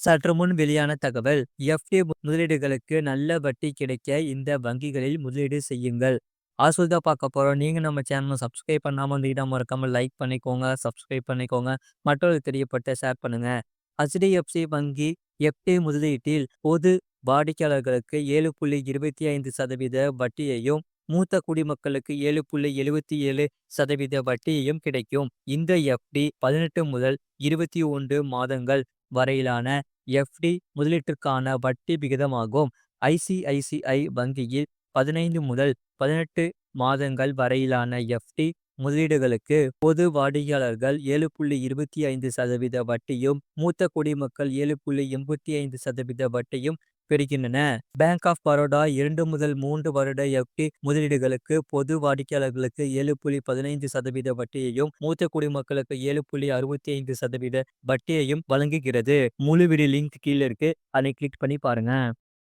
சற்று முன் வெளியான தகவல். எஃப்டி முதலீடுகளுக்கு நல்ல வட்டி கிடைக்க இந்த வங்கிகளில் முதலீடு செய்யுங்கள். தான் பார்க்க போறோம். நீங்க நம்ம சேனலை சப்ஸ்கிரைப் பண்ணாம இருந்தீங்கன்னா மறக்காம லைக் பண்ணிக்கோங்க, சப்ஸ்கிரைப் பண்ணிக்கோங்க. மற்றவர்களுக்கு தெரியப்பட்ட ஷேர் பண்ணுங்க. HDFC வங்கி எஃப்டி முதலீட்டில் பொது வாடிக்கையாளர்களுக்கு 7.25% வட்டியையும், மூத்த குடிமக்களுக்கு 7.77% வட்டியையும் கிடைக்கும். இந்த எஃப்டி 18 முதல் 21 மாதங்கள் வரையிலான எஃப்டி முதலீட்டிற்கான வட்டி விகிதமாகும். ஐசிஐசிஐ வங்கியில் 15 முதல் 18 மாதங்கள் வரையிலான எஃப்டி முதலீடுகளுக்கு பொது வாடிக்கையாளர்கள் 7.25% வட்டியும், மூத்த குடிமக்கள் 7.85% வட்டியும் பெறுகின்றன. பேங்க் ஆஃப் பரோடா 2 முதல் 3 வருட எஃப்டி முதலீடுகளுக்கு பொது வாடிக்கையாளர்களுக்கு 7.15% வட்டியையும், மூத்த குடிமக்களுக்கு 7.65% வட்டியையும் வழங்குகிறது. முழு வீடியோ லிங்க் கீழே இருக்கு. அதை கிளிக் பண்ணி பாருங்க.